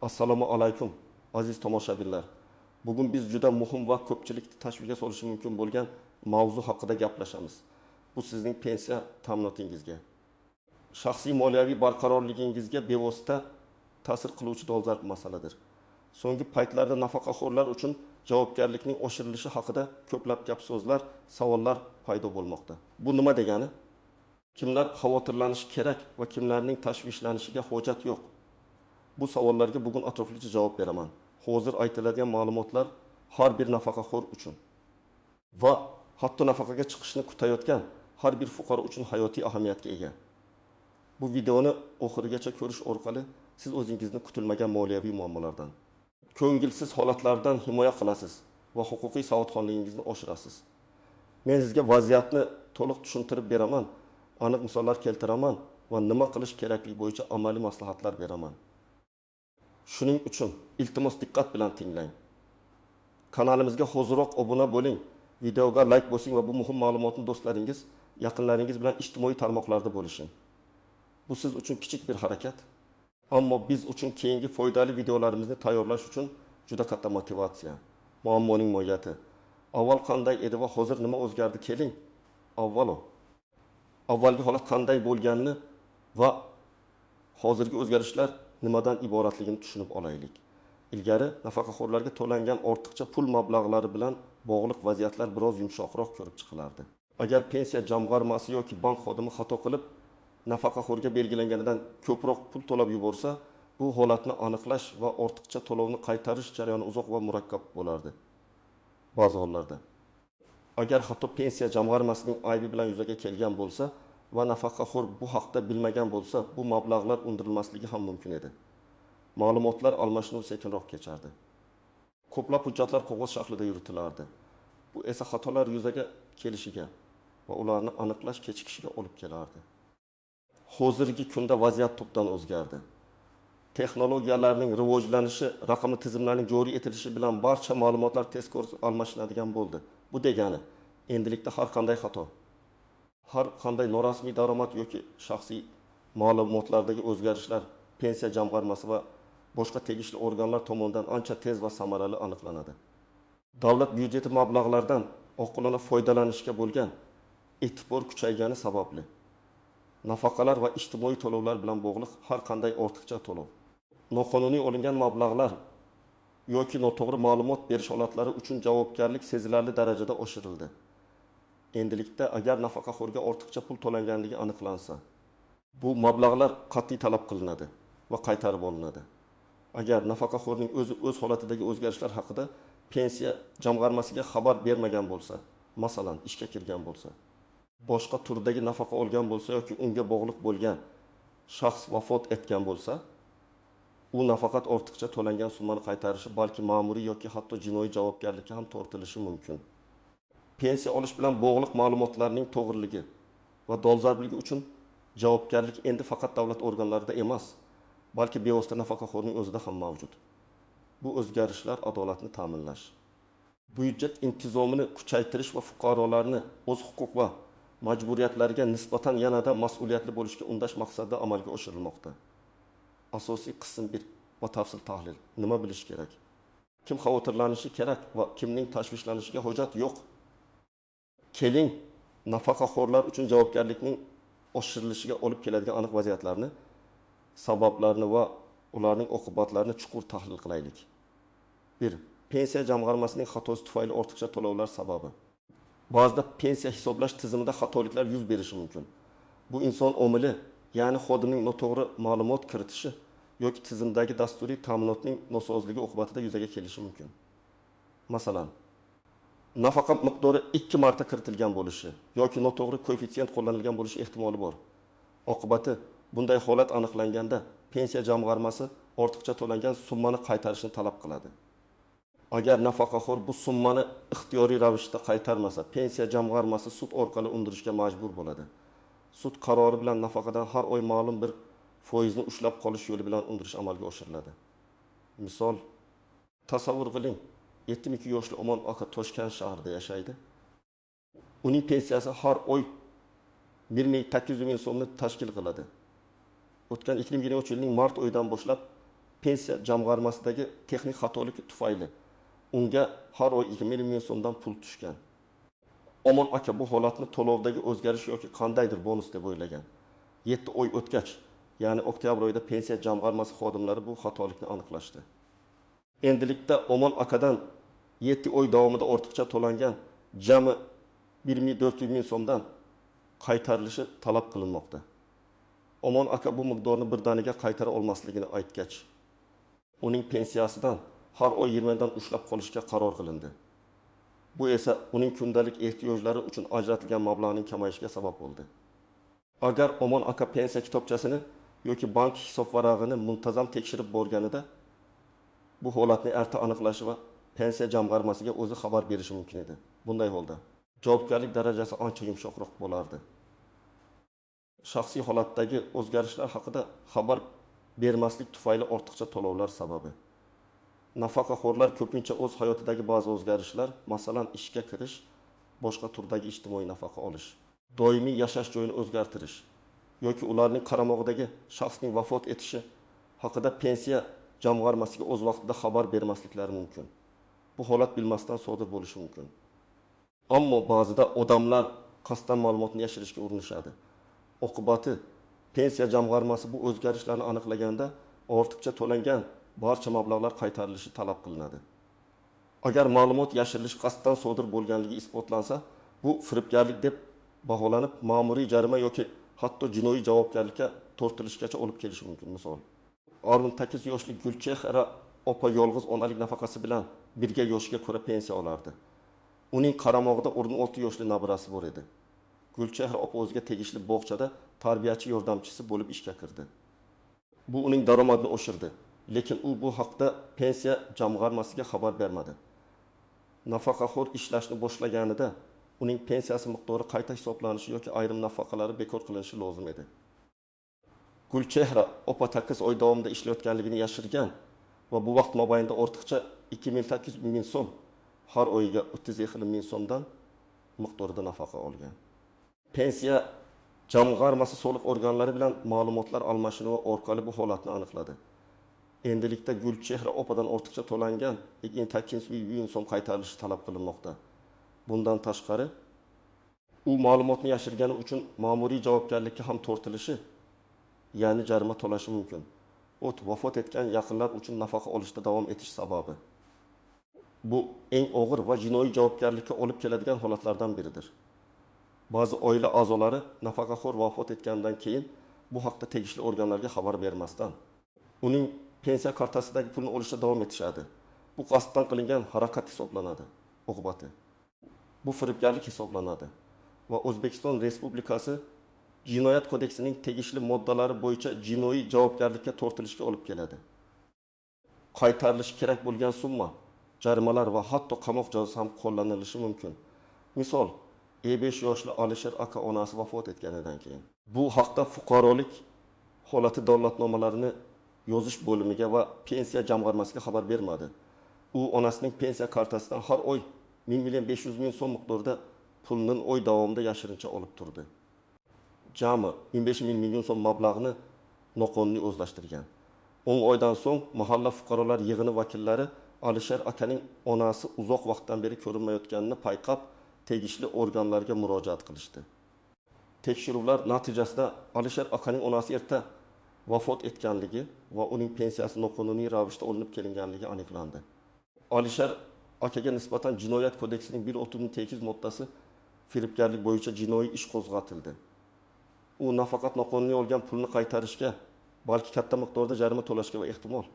Assalomu alaykum aziz tomoshabinlar. Bugun biz juda muhim va ko'pchilikni tashvishga solishi mumkin bo'lgan mavzu haqida gaplashamiz. Bu sizning pensiya ta'minotingizga, shaxsiy moliyaviy barqarorligingizga bevosita ta'sir qiluvchi dolzarb masaladir. So'nggi paytlarda nafaqaxo'rlar uchun javobgarlikning oshirilishi haqida ko'plab gap so'zlar, savollar paydo bo'lmoqda. Bu nima degani? Kimlar xavotirlanishi kerak va kimlarning tashvishlanishiga hojat yo'q? Bu savollarga bugun atroflicha javob beraman. Hozir aytiladigan ma'lumotlar har bir nafaqaxo'r uchun va hatto nafaqaga chiqishni kutayotgan har bir fuqaro uchun hayotiy ahamiyatga ega. Bu videoni oxirigacha ko'rish orqali siz o'zingizni kutilmagan moliyaviy muammolardan, ko'ngilsiz holatlardan himoya qilasiz va huquqiy savodxonligingizni oshirasiz. Men sizga vaziyatni to'liq tushuntirib beraman, aniq misollar keltiraman va nima qilish kerakligi bo'yicha amaliy maslahatlar beraman. Shuning uchun iltimos diqqat bilan tinglang. Kanalimizga hoziroq obuna bo'ling, videoga like bosing va bu muhim ma'lumotni do'stlaringiz, yaqinlaringiz bilan ijtimoiy tarmoqlarda bo'lishing. Bu siz uchun kichik bir harakat, ammo biz uchun keyingi foydali videolarimizni tayyorlash uchun juda katta motivatsiya. Muammoning mohiyati. Avval qanday edi va hozir nima o'zgardi keling. Avvalgi holat qanday bo'lganini va hozirgi o'zgarishlar nimadan iboratligini tushunib olaylik. Ilgari nafaqaxo'rlarga to'langan ortiqcha pul mablag'lari bilan bog'liq vaziyatlar biroz yumshoqroq ko'rib chiqilardi. Agar pensiya jamg'armasi yoki bank xodimi xato qilib nafaqaxo'rga belgilanganidan ko'proq pul to'lab yuborsa, bu holatni aniqlash va ortiqcha to'lovni qaytarish jarayoni uzoq va murakkab bo'lardi. Ba'zi hollarda agar hatto pensiya jamg'armasining aybi bilan yuzaga kelgan bo'lsa va nafaqaxo'r bu haqda bilmagan bo'lsa, bu mablag'lar undirilmasligi ham mumkin edi. Ma'lumotlar almashinuvi sekinroq kechardi. Ko'plab hujjatlar qog'oz shaklida yuritilardi. Bu esa xatolar yuzaga kelishiga va ularni aniqlash kechikishiga olib kelardi. Hozirgi kunda vaziyat tubdan o'zgardi. Texnologiyalarning rivojlanishi, raqamli tizimlarning joriy etilishi bilan barcha ma'lumotlar tezkor almashinadigan bo'ldi. Bu degani, endilikda har qanday xato, har qanday norasmiy daromad yoki shaxsiy ma'lumotlardagi o'zgarishlar pensiya jamg'armasi va boshqa tegishli organlar tomonidan ancha tez va samarali aniqlanadi. Davlat byudjeti mablag'lardan oqilona foydalanishga bo'lgan e'tibor kuchaygani sababli nafaqalar va ijtimoiy to'lovlar bilan bog'liq har qanday ortiqcha to'lov, noqonuniy olingan mablag'lar yoki noto'g'ri ma'lumot berish holatlari uchun javobgarlik sezilarli darajada oshirildi. Endilikda agar nafaqaxo'rga ortiqcha pul to'langanligi aniqlansa, bu mablag'lar qat'iy talab qilinadi va qaytarib olinadi. Agar nafaqaxo'rning o'z holatidagi o'zgarishlar haqida pensiya jamg'armasiga xabar bermagan bo'lsa, masalan, ishga kirgan bo'lsa, boshqa turdagi nafaqa olgan bo'lsa yoki unga bog'liq bo'lgan shaxs vafot etgan bo'lsa, u nafaqat ortiqcha to'langan summani qaytarishi, balki ma'muriy yoki hatto jinoiy javobgarlikka ham tortilishi mumkin. Pensiya olish bilan bog'liq ma'lumotlarning to'g'riligi va dolzarbligi uchun javobgarlik endi faqat davlat organlarida emas, balki bevosita nafaqaxo'rning o'zida ham mavjud. Bu o'zgarishlar adolatni ta'minlash, byudjet intizomini kuchaytirish va fuqarolarni o'z huquq va majburiyatlariga nisbatan yanada mas'uliyatli bo'lishga undash maqsadida amalga oshirilmoqda. Asosiy qism 1 va tafsil tahlil. Nima bilish kerak? Kim xavotirlanishi kerak va kimning tashvishlanishiga hojat yo'q? Keling, nafaqaxo'rlar uchun javobgarlikning oshirilishiga olib keladigan aniq vaziyatlarni, sabablarini va ularning oqibatlarini chuqur tahlil qilaylik. 1. Pensiya jamg'armasining xatosi tufayli ortiqcha to'lovlar sababi. Ba'zida pensiya hisoblash tizimida xatoliklar yuz berishi mumkin. Bu inson omili, ya'ni xodimning noto'g'ri ma'lumot kiritishi yoki tizimdagi dasturiy ta'minotning nosozligi oqibatida yuzaga kelishi mumkin. Masalan, nafaqa miqdori 2 marta kiritilgan bo'lishi yoki noto'g'ri koeffitsient qo'llanilgan bo'lishi ehtimoli bor. Oqibati bunday holat aniqlanganda pensiya jamg'armasi ortiqcha to'langan summani qaytarishni talab qiladi. Agar nafaqaxo'r bu summani ixtiyoriy ravishda qaytarmasa, pensiya jamg'armasi sud orqali undirishga majbur bo'ladi. Sud qarori bilan nafaqadan har oy ma'lum bir foizni ushlab qolish yo'li bilan undirish amalga oshiriladi. Misol, tasavvur qiling, 72 yoshli Omon aka Toshkent shahrida yashaydi. Uning pensiyasi har oy 1.800.000 so'mni tashkil qiladi. O'tgan 2023 yilning mart oyidan boshlab pensiya jamg'armasidagi texnik xatolik tufayli unga har oy 20 ming so'mdan pul tushgan. Omon aka bu holatni to'lovdagi o'zgarish yoki qandaydir bonus deb o'ylagan. 7 oy o'tgach, ya'ni oktyabr oyida pensiya jamg'armasi xodimlari bu xatolikni aniqlashdi. Endilikda Omon akadan 7 oy davomida ortiqcha to'langan jami 1.400 ming so'mdan qaytarilishi talab qilinmoqda. Omon aka bu miqdorni birdaniga qaytara olmasligini aytgach, uning pensiyasidan har oy 20 dan ushlab qolishga qaror qilindi. Bu esa uning kundalik ehtiyojlari uchun ajratilgan mablag'ning kamayishiga sabab bo'ldi. Agar Omon aka pensiya kitobchasini yoki bank hisob varag'ini muntazam tekshirib borganida, bu holatni erta aniqlashi va pensiya jamg'armasiga o'zi xabar berishi mumkin edi. Bunday holda javobgarlik darajasi ancha yumshoqroq bo'lardi. Shaxsiy holatdagi o'zgarishlar haqida xabar bermaslik tufayli ortiqcha to'lovlar sababi. Nafaqaxo'rlar ko'pincha o'z hayotidagi ba'zi o'zgarishlar, masalan, ishga kirish, boshqa turdagi ijtimoiy nafaqa olish, doimiy yashash joyini o'zgartirish yoki ularning qaramog'idagi shaxsning vafot etishi haqida pensiya jamg'armasiga o'z vaqtida xabar bermasliklari mumkin. Bu holat bilmasdan sodir bo'lishi mumkin. Ammo ba'zida odamlar qasddan ma'lumotni yashirishga urinishadi. Oqibati pensiya jamg'armasi bu o'zgarishlarni aniqlaganda ortiqcha to'langan barcha mablag'lar qaytarilishi talab qilinadi. Agar ma'lumot yashirilish qasddan sodir bo'lganligi isbotlansa, bu firibgarlik deb baholanib, ma'muriy jarima yoki hatto jinoiy javobgarlikka tortilishgacha olib kelishi mumkin. Misol, 68 yoshli Gulchehra opa yolg'iz onalik nafaqasi bilan birga yoshiga ko'ra pensiya olardi. Uning qaramog'ida 16 yoshli nabirasi bor edi. Gulchehra opa o'ziga tegishli bog'chada tarbiyachi yordamchisi bo'lib ishga kirdi. Bu uning daromadini oshirdi, lekin u bu haqda pensiya jamg'armasiga xabar bermadi. Nafaqaxo'r ishlashni boshlaganida uning pensiyasi miqdori qayta hisoblanishi yoki ayrim nafaqalari bekor qilinishi lozim edi. Gulchehra opa 8 oy davomida ishlayotganligini yashirgan va bu vaqt mobaynida ortiqcha 2.800 ming so'm, har oyiga 30 ming so'mdan miqdorida nafaqa olgan. Pensiya jamg'armasi soliq organlari bilan ma'lumotlar almashinuvi orqali bu holatni aniqladi. Endilikda Gulchehra opadan ortiqcha to'langan 2.800 ming so'm qaytarilishi talab qilinmoqda. Bundan tashqari, u ma'lumotni yashirgani uchun ma'muriy javobgarlikka ham tortilishi, ya'ni jarima to'lashi mumkin. Vafot etgan yaqinlar uchun nafaqa olishda davom etish sababi. Bu eng og'ir va jinoiy javobgarlikka olib keladigan holatlardan biridir. Ba'zi oila a'zolari nafaqaxo'r vafot etgandan keyin bu haqda tegishli organlarga xabar bermasdan uning pensiya kartasidagi pulni olishda davom etishadi. Bu qasddan qilingan harakat hisoblanadi. Oqibati bu firibgarlik hisoblanadi va O'zbekiston Respublikasi Jinoyat kodeksining tegishli moddalari bo'yicha jinoiy javobgarlikka tortilishga olib keladi. Qaytarilishi kerak bo'lgan summa, jarimalar va hatto qamoq jazosi ham qo'llanilishi mumkin. Misol, 5 yoshli Alisher aka onasi vafot etganidan keyin bu haqda fuqarolik holati davlatnomalarini yozish bo'limiga va pensiya jamg'armasiga xabar bermadi. U onasining pensiya kartasidan har oy 1.500 ming so'm miqdorida pulni oy davomida yashirincha olib turdi. Jami 15 ming so'm mablag'ni noqonuniy o'zlashtirgan. 10 oydan so'ng mahalla fuqarolar yig'ini vakillari Alisher akaning onasi uzoq vaqtdan beri ko'rinmayotganini payqab, tegishli organlarga murojaat qilishdi. Tekshiruvlar natijasida Alisher akaning onasi erta vafot etganligi va uning pensiyasi noqonuniy ravishda olinib kelinganligi aniqlandi. Alisher akaga nisbatan Jinoyat kodeksining 1.38 moddasi firibgarlik bo'yicha jinoiy ish qo'zg'atildi. U nafaqat noqonuniy olgan pulni qaytarishga, balki katta miqdorda jarima to'lashga va ehtimol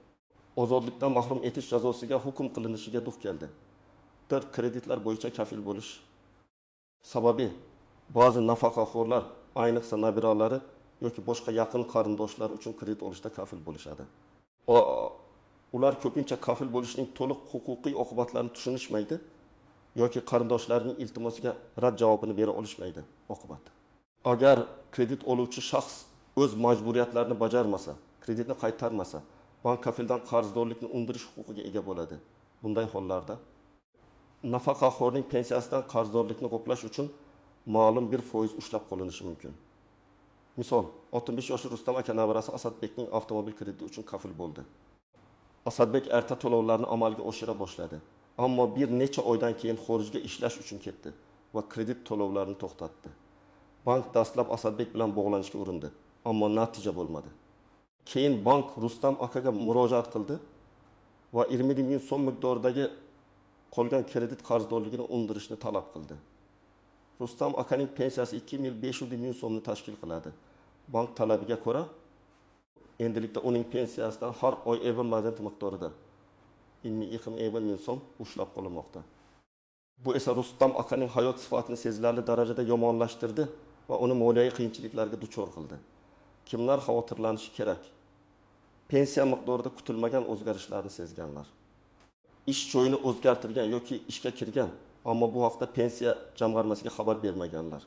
ozodlikdan mahrum etish jazosiga hukm qilinishiga duch keldi. Kreditlar bo'yicha kafil bo'lish sababi ba'zi nafaqaxo'rlar, ayniqsa nabiralari yoki boshqa yaqin qarindoshlar uchun kredit olishda kafil bo'lishadi. Ular ko'pincha kafil bo'lishning to'liq huquqiy oqibatlarini tushunishmaydi yoki qarindoshlarining iltimosiga rad javobini bera olishmaydi. Oqibat: agar kredit oluvchi shaxs o'z majburiyatlarini bajarmasa, kreditni qaytarmasa, bank kafildan qarzdorlikni undirish huquqiga ega bo'ladi. Bunday hollarda nafaqaxo'rning pensiyasidan qarzdorlikni qoplash uchun ma'lum bir foiz ushlab qolinishi mumkin. Misol, 65 yoshli Rustam aka nabirasi Asadbekning avtomobil krediti uchun kafil bo'ldi. Asadbek erta to'lovlarni amalga oshira boshladi. Ammo bir necha oydan keyin xorijga ishlash uchun ketdi va kredit to'lovlarini to'xtatdi. Bank dastlab Asadbek bilan bog'lanishga urindi, ammo natija bo'lmadi. Keyin bank Rustam akaga murojaat qildi va 20 ming so'm miqdoridagi qolgan kredit qarzdorligini undirishni talab qildi. Rustam akaning pensiyasi 2500 ming so'mni tashkil qiladi. Bank talabiga ko'ra, endilikda uning pensiyasidan har oy evaluat miqdorida 22 ming so'm ushlab qolinmoqda. Bu esa Rustam akaning hayot sifatini sezilarli darajada yomonlashtirdi va uni moliyaviy qiyinchiliklarga duchor qildi. Kimlar xavotirlanishi kerak? Pensiya miqdorida kutilmagan o'zgarishlarni sezganlar. Ish joyini o'zgartirgan yoki ishga kirgan, ammo bu haqda pensiya jamg'armasiga xabar bermaganlar.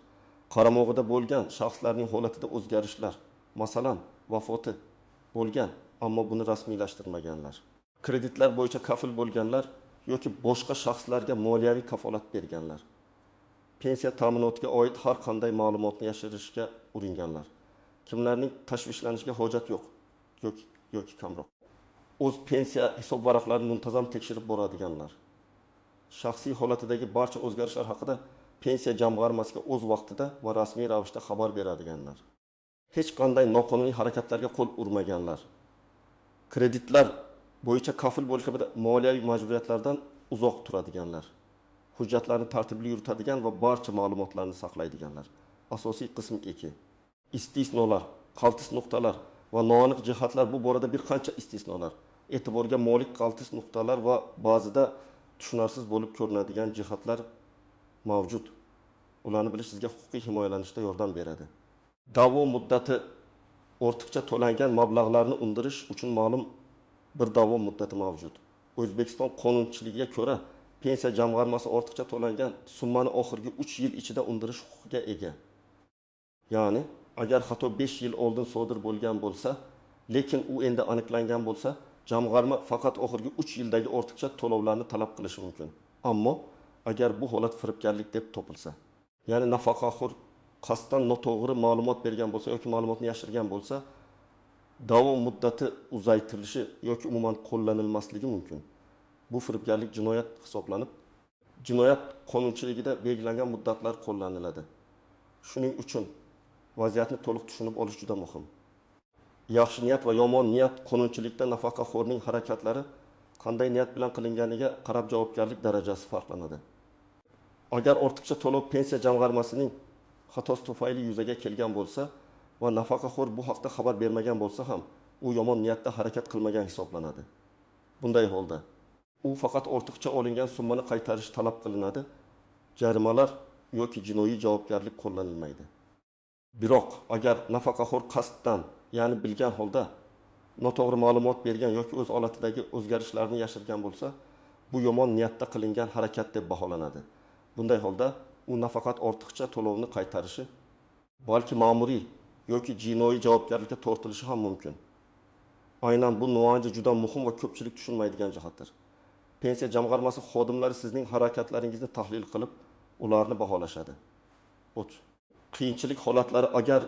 Qaramog'ida bo'lgan shaxslarning holatida o'zgarishlar, masalan, vafoti bo'lgan, ammo buni rasmiylashtirmaganlar. Kreditlar bo'yicha kafil bo'lganlar yoki boshqa shaxslarga moliyaviy kafolat berganlar. Pensiya ta'minotiga oid har qanday ma'lumotni yashirishga uringanlar. Kimlarning tashvishlanishiga hojat yo'q, yoki kamroq. O'z pensiya hisob varaqlarini muntazam tekshirib boradiganlar. Shaxsiy holatidagi barcha o'zgarishlar haqida pensiya jamg'armasiga o'z vaqtida va rasmiy ravishda xabar beradiganlar. Hech qanday noqonuniy harakatlarga qo'l urmaganlar. Kreditlar bo'yicha kafil bo'lish kabi moliyaviy majburiyatlardan uzoq turadiganlar. Hujjatlarni tartibli yuritadigan va barcha ma'lumotlarni saqlaydiganlar. Asosiy qism 2. Istisnolar, qaltis nuqtalar va noaniq jihatlar. Bu borada bir qancha istisnolar. E'tiborga molik qaltis nuqtalar va ba'zida tushunarsiz bo'lib ko'rinadigan jihatlar mavjud. Ularni bilish sizga huquqiy himoyalanishda yordam beradi. Da'vo muddati ortiqcha to'langan mablag'larni undirish uchun ma'lum bir da'vo muddati mavjud. O'zbekiston qonunchiligiga ko'ra, pensiya jamg'armasi ortiqcha to'langan summani oxirgi 3 yil ichida undirish huquqiga ega. Ya'ni, agar xato 5 yil oldin sodir bo'lgan bo'lsa, lekin u endi aniqlangan bo'lsa, jamg'arma faqat oxirgi 3 yildagi ortiqcha to'lovlarni talab qilishi mumkin. Ammo agar bu holat firibgarlik deb topilsa, ya'ni nafaqaxo'r qasddan noto'g'ri ma'lumot bergan bo'lsa yoki ma'lumotni yashirgan bo'lsa, da'vo muddati uzaytirilishi yoki umuman qo'llanilmasligi mumkin. Bu firibgarlik jinoyat hisoblanib, jinoyat qonunchiligida belgilangan muddatlar qo'llaniladi. Shuning uchun vaziyatni to'liq tushunib olish juda muhim. Yaxshi niyat va yomon niyat qonunchilikda nafaqaxo'rning harakatlari qanday niyat bilan qilinganiga qarab javobgarlik darajasi farqlanadi. Agar ortiqcha to'lov pensiya jamg'armasining xatosi tufayli yuzaga kelgan bo'lsa va nafaqaxo'r bu haqda xabar bermagan bo'lsa ham, u yomon niyatda harakat qilmagan hisoblanadi. Bunday holda u faqat ortiqcha olingan summani qaytarish talab qilinadi. Jarimalar yoki jinoiy javobgarlik qo'llanilmaydi. Biroq agar nafaqaxo'r qasddan, ya'ni bilgan holda noto'g'ri ma'lumot bergan yoki o'z holatidagi o'zgarishlarni yashirgan bo'lsa, bu yomon niyatda qilingan harakat deb baholanadi. Bunday holda u nafaqat ortiqcha to'lovni qaytarishi, balki ma'muriy yoki jinoiy javobgarlikka tortilishi ham mumkin. Aynan bu nuansa juda muhim va ko'pchilik tushunmaydigan jihatdir. Pensiya jamg'armasi xodimlari sizning harakatlaringizni tahlil qilib, ularni baholashadi. Qiyinchilik holatlari: agar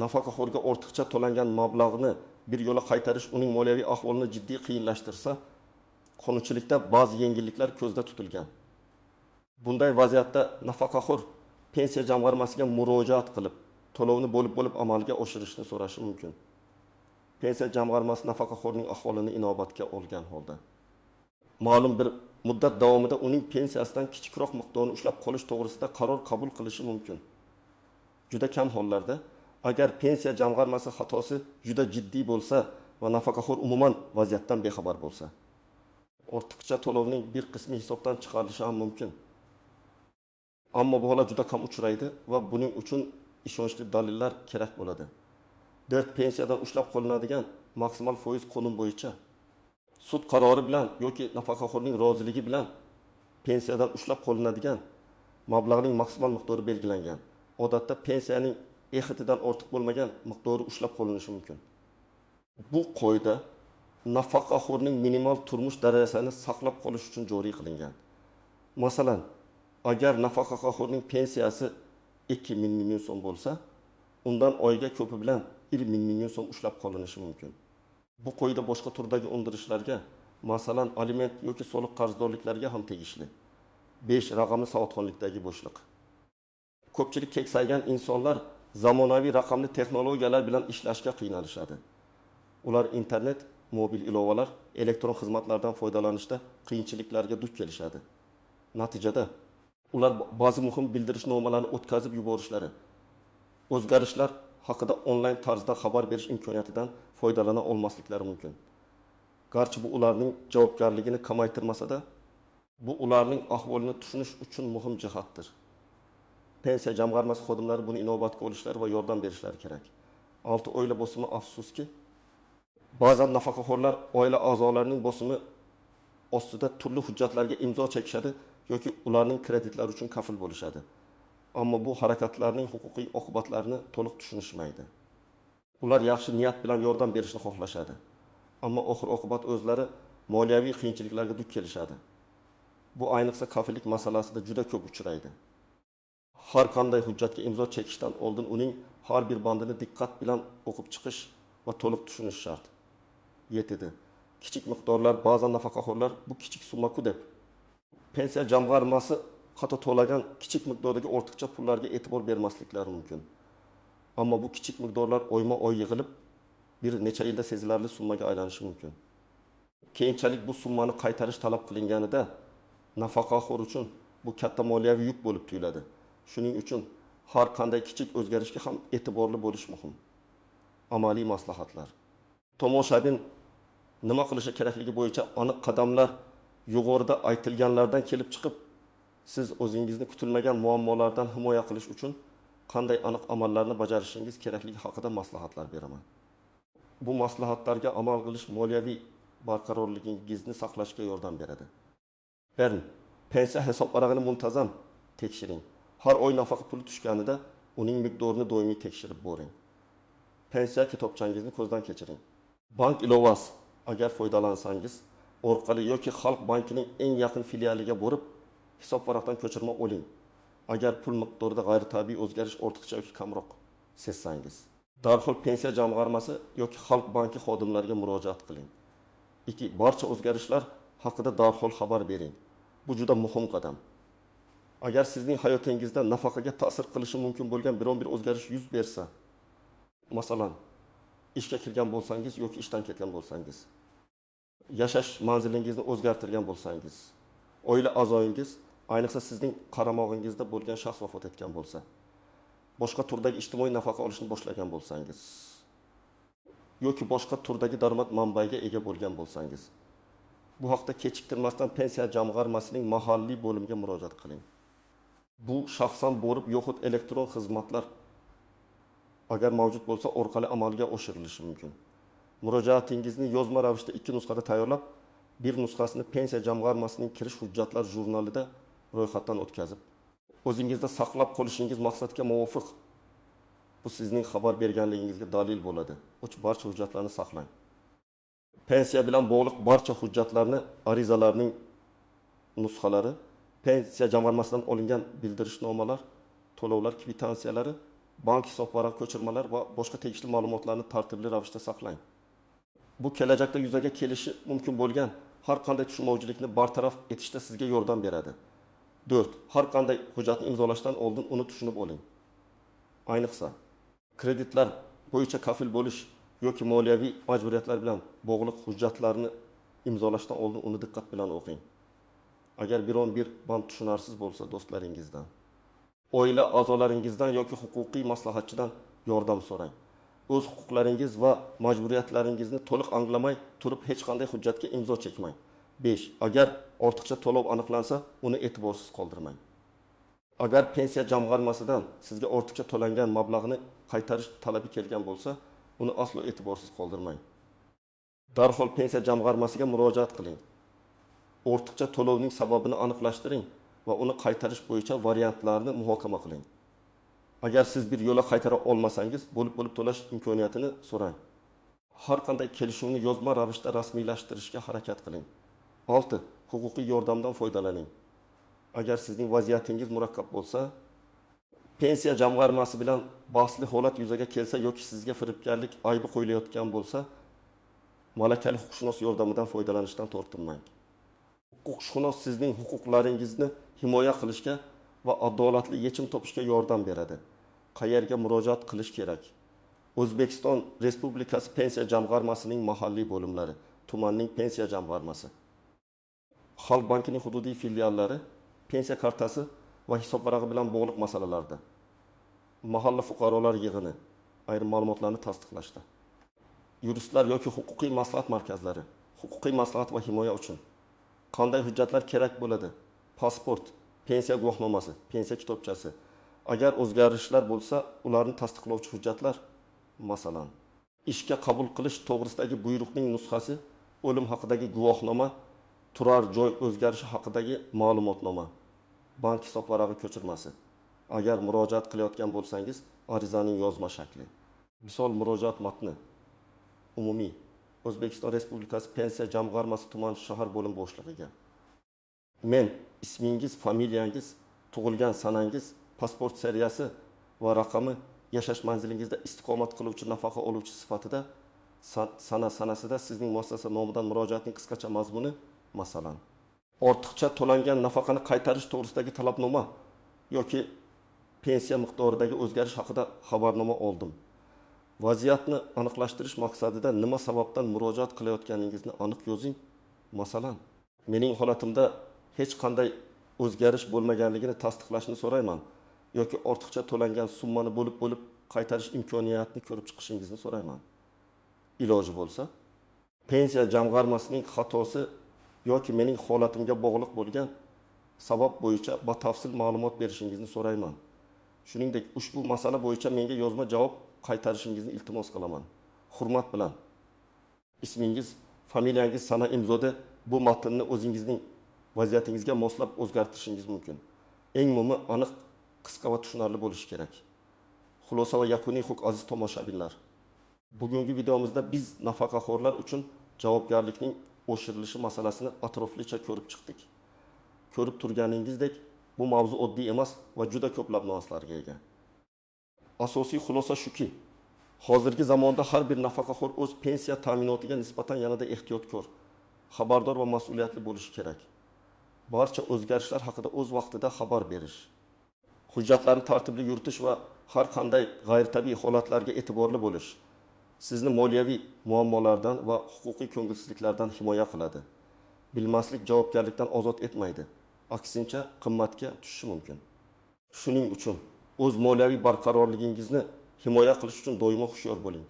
nafaqaxo'rga ortiqcha to'langan mablag'ni bir yo'la qaytarish uning moliyaviy ahvolini jiddiy qiyinlashtirsa, qonunchilikda ba'zi yengilliklar ko'zda tutilgan. Bunday vaziyatda nafaqaxo'r pensiya jamg'armasiga murojaat qilib, to'lovni bo'lib amalga oshirishni so'rashi mumkin. Pensiya jamg'armasi nafaqaxo'rning ahvolini inobatga olgan holda ma'lum bir muddat davomida uning pensiyasidan kichikroq miqdorni ushlab qolish to'g'risida qaror qabul qilishi mumkin. Juda kam hollarda, agar pensiya jamg'armasi xatosi juda jiddiy bo'lsa va nafaqaxo'r umuman vaziyatdan bexabar bo'lsa, ortiqcha to'lovning bir qismi hisobdan chiqarilishi ham mumkin. Ammo bu holat juda kam uchraydi va buning uchun ishonchli dalillar kerak bo'ladi. 4 pensiyadan ushlab qolinadigan maksimal foiz qonun bo'yicha sud qarori bilan yoki nafaqaxo'rning roziligi bilan pensiyadan ushlab qolinadigan mablag'ning maksimal miqdori belgilangan. Odatda pensiyaning ehitidan ortiq bo'lmagan miqdori ushlab qolinishi mumkin. Bu qoida nafaqaxo'rning minimal turmush darajasini saqlab qolish uchun joriy qilingan. Masalan, agar nafaqaxo'rning pensiyasi 2000 ming so'm bo'lsa, undan oyga ko'pi bilan 20 ming so'm ushlab qolinishi mumkin. Bu qo'yda boshqa turdagi undirishlarga, masalan, aliment yoki soliq qarzdorliklarga ham tegishli. 5. Raqamli savodxonlikdagi bo'shliq. Ko'pchilik keksaygan insonlar zamonaviy raqamli texnologiyalar bilan ishlashga qiynalishadi. Ular internet, mobil ilovalar, elektron xizmatlardan foydalanishda qiyinchiliklarga duch kelishadi. Natijada ular ba'zi muhim bildirishnomalarni o'tkazib yuborishlari, o'zgarishlar haqida onlayn tarzda xabar berish imkoniyatidan foydalana olmasliklari mumkin. Garchi bu ularning javobgarligini kamaytirmasa-da, bu ularning ahvolini tushunish uchun muhim jihatdir. Pensiya jamg'armasi xodimlari buni inobatga olishlari va yordam berishlari kerak. 6. Oila bosimi afsuski, ba'zan nafaqaxo'rlar oila a'zolarining bosimi ostida turli hujjatlarga imzo chekishadi yoki ularning kreditlari uchun kafil bo'lishadi. Ammo bu harakatlarning huquqiy oqibatlarini to'liq tushunishmaydi. Ular yaxshi niyat bilan yordam berishni xohlashadi, ammo oxir-oqibat o'zlari moliyaviy qiyinchiliklarga duch kelishadi. Bu ayniqsa kafillik masalasida juda ko'p uchraydi. Har qanday hujjatga imzo chekishdan oldin uning har bir bandini diqqat bilan o'qib chiqish va to'liq tushunish shart. 7. Kichik miqdorlar, ba'zan nafaqaxo'rlar bu kichik summa-ku deb pensiya jamg'armasi xato to'lagan kichik miqdordagi ortiqcha pullarga e'tibor bermasliklari mumkin. Ammo bu kichik miqdorlar oyma-oy yig'ilib, bir necha yilda sezilarli summaga aylanishi mumkin. Keyinchalik bu summani qaytarish talab qilinganida nafaqaxo'r uchun bu katta moliyaviy yuk bo'lib tuyuladi. Shuning uchun har qanday kichik o'zgarishga ham e'tiborli bo'lish muhim. Amaliy maslahatlar. Tomoshabin nima qilishi kerakligi bo'yicha aniq qadamlar yuqorida aytilganlardan kelib chiqib, siz o'zingizni kutilmagan muammolardan himoya qilish uchun qanday aniq amallarni bajarishingiz kerakligi haqida maslahatlar beraman. Bu maslahatlarga amal qilish moliyaviy barqarorligingizni saqlashga yordam beradi. 1. Pensiya hisob varag'ini muntazam tekshiring. Har oy nafaqa puli tushganida uning miqdorini doimiy tekshirib boring. Pensiya kitobchangizni ko'zdan kechiring. Bank ilovasi agar foydalansangiz orqali yoki Xalq bankining eng yaqin filialiga borib hisob varaqdan ko'chirma oling. Agar pul miqdorida g'ayritabiiy o'zgarish ortiqcha yoki kamroq sezsangiz, darhol pensiya jamg'armasi yoki Xalq banki xodimlariga murojaat qiling. 2. Barcha o'zgarishlar haqida darhol xabar bering. Bu juda muhim qadam. Agar sizning hayotingizda nafaqaga ta'sir qilishi mumkin bo'lgan biron bir o'zgarish yuz bersa, masalan, ishga kirgan bo'lsangiz yoki ishdan ketgan bo'lsangiz, yashash manzilingizni o'zgartirgan bo'lsangiz, oila a'zoyingiz, ayniqsa sizning qaramog'ingizda bo'lgan shaxs vafot etgan bo'lsa, boshqa turdagi ijtimoiy nafaqa olishni boshlagan bo'lsangiz, yoki boshqa turdagi daromad manbaiga ega bo'lgan bo'lsangiz, bu haqda kechiktirmasdan pensiya jamg'armasining mahalliy bo'limiga murojaat qiling. Bu shaxsan borib yoxud elektron xizmatlar agar mavjud bo'lsa orqali amalga oshirilishi mumkin. Murojaatingizni yozma ravishda 2 nusxada tayyorlab, bir nusxasini pensiya jamg'armasining kirish hujjatlar jurnalida ro'yxatdan o'tkazib, o'zingizda saqlab qolishingiz maqsadga muvofiq. Bu sizning xabar berganligingizga dalil bo'ladi. Barcha hujjatlarni saqlang. Pensiya bilan bog'liq barcha hujjatlarni, arizalarning nusxalari, pensiya jamg'armasidan olingan bildirishnomalar, to'lovlar kvitansiyalari, bank hisob varaq ko'chirmalar va boshqa tegishli ma'lumotlarni tartibli ravishda saqlang. Bu kelajakda yuzaga kelishi mumkin bo'lgan har qanday tushunmovchilikni bartaraf etishda sizga yordam beradi. 4. Har qanday hujjatni imzolashdan oldin uni tushunib oling. Ayniqsa, kreditlar bo'yicha kafil bo'lish yoki moliyaviy majburiyatlar bilan bog'liq hujjatlarni imzolashdan oldin uni diqqat bilan o'qing. Agar biron bir band tushunarsiz bo'lsa, do'stlaringizdan, oila a'zolaringizdan yoki huquqiy maslahatchidan yordam so'rang. O'z huquqlaringiz va majburiyatlaringizni to'liq anglamay turib hech qanday hujjatga imzo chekmang. 5. Agar ortiqcha to'lov aniqlansa, uni e'tiborsiz qoldirmang. Agar pensiya jamg'armasidan sizga ortiqcha to'langan mablag'ni qaytarish talabi kelgan bo'lsa, uni aslo e'tiborsiz qoldirmang. Darhol pensiya jamg'armasiga murojaat qiling. Ortiqcha to'lovning sababini aniqlashtiring va uni qaytarish bo'yicha variantlarni muhokama qiling. Agar siz bir yo'la qaytara olmasangiz, bo'lib to'lash imkoniyatini so'rang. Har qanday kelishuvni yozma ravishda rasmiylashtirishga harakat qiling. 6. Huquqiy yordamdan foydalaning. Agar sizning vaziyatingiz murakkab bo'lsa, pensiya jamg'armasi bilan bahsli holat yuzaga kelsa yoki sizga firibgarlik aybi qo'yilayotgan bo'lsa, malakali huquqshunos yordamidan foydalanishdan tortinmang. Huquqshunos sizning huquqlaringizni himoya qilishga va adolatli yechim topishga yordam beradi. Qayerga murojaat qilish kerak? O'zbekiston Respublikasi Pensiya jamg'armasining mahalliy bo'limlari, tumanning pensiya jamg'armasi, Xalq bankining hududiy filiallari pensiya kartasi va hisobvarag'i bilan bog'liq masalalarda, mahalla fuqarolar yig'ini ayrim ma'lumotlarni tasdiqlashda, yuristlar yoki huquqiy maslahat markazlari, huquqiy maslahat va himoya uchun qanday hujjatlar kerak bo'ladi? Pasport, pensiya guvohnomasi, pensiya kitobchasi. Agar o'zgarishlar bo'lsa, ularni tasdiqlovchi hujjatlar, masalan, ishga qabul qilish to'g'risidagi buyruqning nusxasi, o'lim haqidagi guvohnoma, turar joy o'zgarishi haqidagi ma'lumotnoma, bank hisobvarag'i ko'chirmasi. Agar murojaat qilayotgan bo'lsangiz, arizaning yozma shakli. Misol murojaat matni. Umumiy O'zbekiston Respublikasi Pensiya jamg'armasi tuman shahar bo'lim boshlig'iga. Men ismingiz, familiyangiz, tug'ilgan sanangiz, pasport seriyasi va raqami, yashash manzilingizda istiqomat qiluvchi nafaqa oluvchi sifatida sanasida sizning muassasa nomidan murojaatning qisqacha mazmuni, masalan, ortiqcha to'langan nafaqani qaytarish to'g'risidagi talabnoma yoki pensiya miqdoridagi o'zgarish haqida xabarnoma oldim. Vaziyatni aniqlashtirish maqsadida nima sababdan murojaat qilayotganingizni aniq yozing. Masalan, mening holatimda hech qanday o'zgarish bo'lmaganligini tasdiqlashni so'rayman yoki ortiqcha to'langan summani bo'lib qaytarish imkoniyatini ko'rib chiqishingizni so'rayman. Iloji bo'lsa, pensiya jamg'armasining xatosi yoki mening holatimga bog'liq bo'lgan sabab bo'yicha batafsil ma'lumot berishingizni so'rayman. Shuningdek, ushbu masala bo'yicha menga yozma javob qaytarishingizni iltimos qilaman. Hurmat bilan. Ismingiz, familiyangiz sana imzoda bu matnni o'zingizning vaziyatingizga moslab o'zgartirishingiz mumkin. Eng muhimi aniq, qisqa va tushunarli bo'lishi kerak. Xulosa va yakuniy huquq aziz tomoshabinlar. Bugungi videomizda biz nafaqaxo'rlar uchun javobgarlikning oshirilishi masalasini atroflicha ko'rib chiqdik. Ko'rib turganingizdek, bu mavzu oddiy emas va juda ko'plab nuanslarga ega. Asosiy xulosa shuki, hozirgi zamonda har bir nafaqaxo'r o'z pensiya ta'minotiga nisbatan yanada ehtiyotkor, xabardor va mas'uliyatli bo'lishi kerak. Barcha o'zgarishlar haqida o'z vaqtida xabar berish, hujjatlarni tartibli yuritish va har qanday g'ayritabiiy holatlarga e'tiborli bo'lish sizni moliyaviy muammolardan va huquqiy ko'ngilsizliklardan himoya qiladi. Bilmaslik javobgarlikdan ozod etmaydi. Aksincha, qimmatga tushishi mumkin. Shuning uchun o'z moliyaviy barqarorligingizni himoya qilish uchun doimo hushyor bo'ling.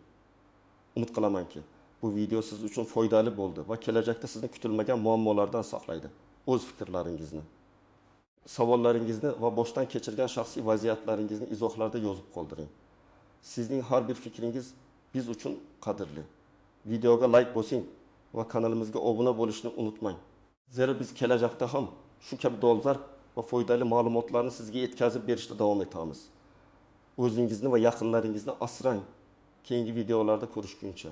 Umid qilamanki, bu video siz uchun foydali bo'ldi va kelajakda sizni kutilmagan muammolardan saqlaydi. O'z fikrlaringizni, savollaringizni va boshdan kechirgan shaxsiy vaziyatlaringizni izohlarda yozib qoldiring. Sizning har bir fikringiz biz uchun qadrli. Videoga like bosing va kanalimizga obuna bo'lishni unutmang. Zero biz kelajakda ham shu kabi dolzarb va foydali ma'lumotlarni sizga yetkazib berishda davom etamiz. O'zingizni va yaqinlaringizni asrang. Keyingi videolarda ko'rishguncha.